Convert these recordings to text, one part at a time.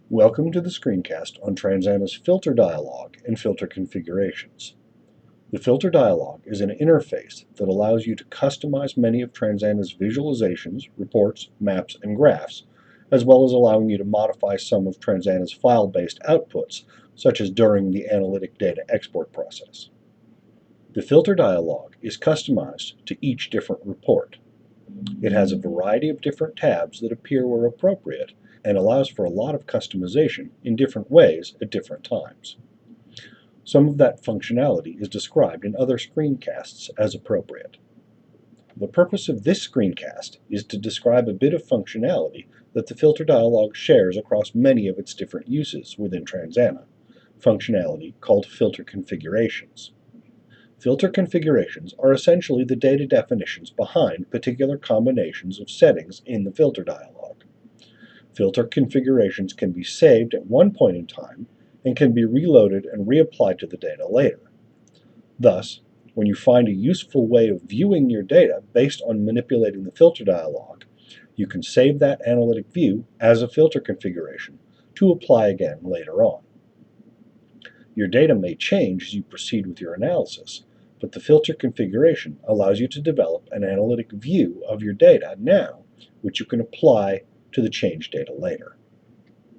Welcome to the screencast on Transana's Filter Dialog and Filter Configurations. The Filter Dialog is an interface that allows you to customize many of Transana's visualizations, reports, maps, and graphs, as well as allowing you to modify some of Transana's file-based outputs, such as during the analytic data export process. The Filter Dialog is customized to each different report. It has a variety of different tabs that appear where appropriate and allows for a lot of customization in different ways at different times. Some of that functionality is described in other screencasts as appropriate. The purpose of this screencast is to describe a bit of functionality that the Filter Dialog shares across many of its different uses within Transana, functionality called filter configurations. Filter configurations are essentially the data definitions behind particular combinations of settings in the Filter Dialog. Filter configurations can be saved at one point in time and can be reloaded and reapplied to the data later. Thus, when you find a useful way of viewing your data based on manipulating the Filter Dialog, you can save that analytic view as a filter configuration to apply again later on. Your data may change as you proceed with your analysis, but the filter configuration allows you to develop an analytic view of your data now, which you can apply to the changed data later.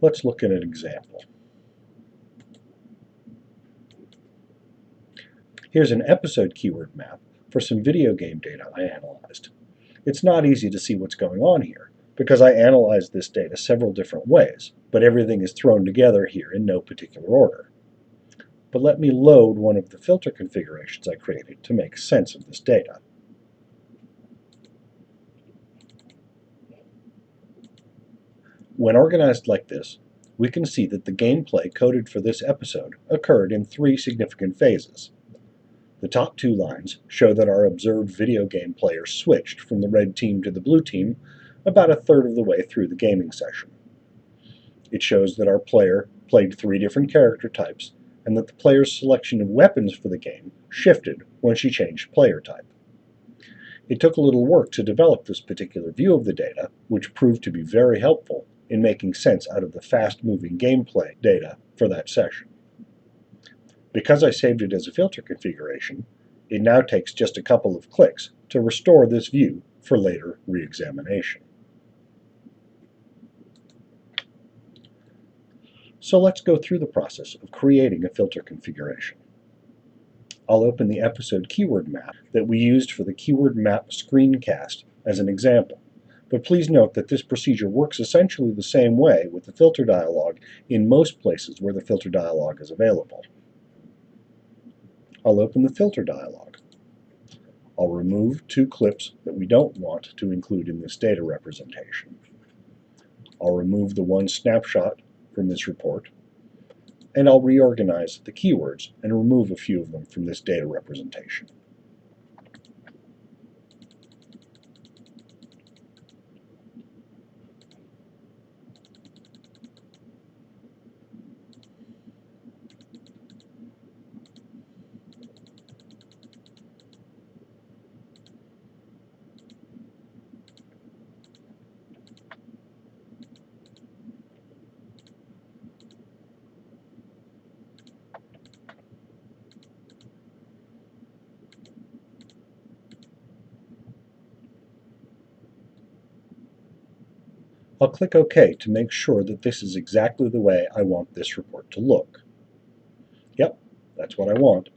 Let's look at an example. Here's an episode keyword map for some video game data I analyzed. It's not easy to see what's going on here, because I analyzed this data several different ways, but everything is thrown together here in no particular order. But let me load one of the filter configurations I created to make sense of this data. When organized like this, we can see that the gameplay coded for this episode occurred in three significant phases. The top two lines show that our observed video game player switched from the red team to the blue team about a third of the way through the gaming session. It shows that our player played three different character types and that the player's selection of weapons for the game shifted when she changed player type. It took a little work to develop this particular view of the data, which proved to be very helpful in making sense out of the fast-moving gameplay data for that session. Because I saved it as a filter configuration, it now takes just a couple of clicks to restore this view for later re-examination. So let's go through the process of creating a filter configuration. I'll open the episode keyword map that we used for the keyword map screencast as an example, but please note that this procedure works essentially the same way with the filter dialog in most places where the filter dialog is available. I'll open the filter dialog. I'll remove two clips that we don't want to include in this data representation. I'll remove the one snapshot from this report, and I'll reorganize the keywords and remove a few of them from this data representation. I'll click OK to make sure that this is exactly the way I want this report to look. Yep, that's what I want.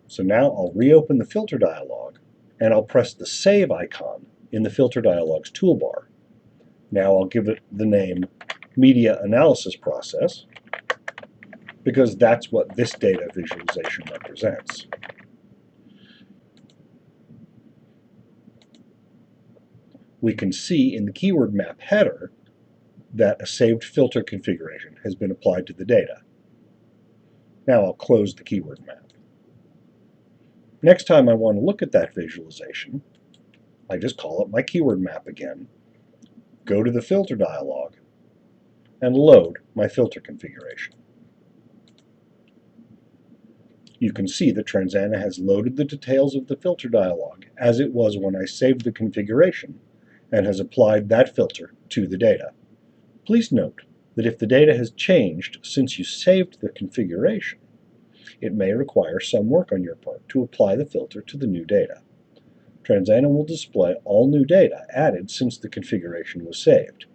So now I'll reopen the Filter Dialog, and I'll press the Save icon in the Filter Dialog's toolbar. Now I'll give it the name Media Analysis Process, because that's what this data visualization represents. We can see in the keyword map header that a saved filter configuration has been applied to the data. Now I'll close the keyword map. Next time I want to look at that visualization, I just call up my keyword map again, go to the filter dialog, and load my filter configuration. You can see that Transana has loaded the details of the filter dialog as it was when I saved the configuration and has applied that filter to the data. Please note that if the data has changed since you saved the configuration, it may require some work on your part to apply the filter to the new data. Transana will display all new data added since the configuration was saved.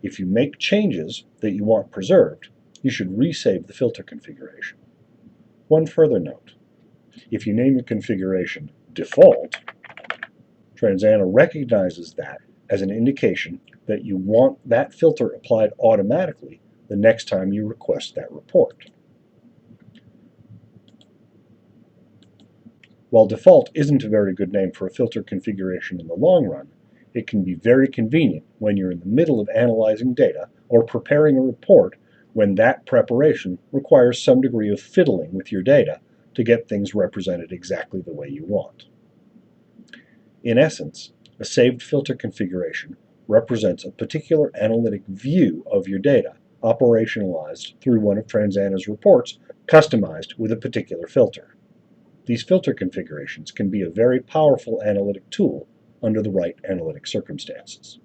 If you make changes that you want preserved, you should resave the filter configuration. One further note: if you name your configuration default, Transana recognizes that as an indication that you want that filter applied automatically the next time you request that report. While default isn't a very good name for a filter configuration in the long run, it can be very convenient when you're in the middle of analyzing data or preparing a report when that preparation requires some degree of fiddling with your data to get things represented exactly the way you want. In essence, a saved filter configuration represents a particular analytic view of your data, operationalized through one of Transana's reports, customized with a particular filter. These filter configurations can be a very powerful analytic tool under the right analytic circumstances.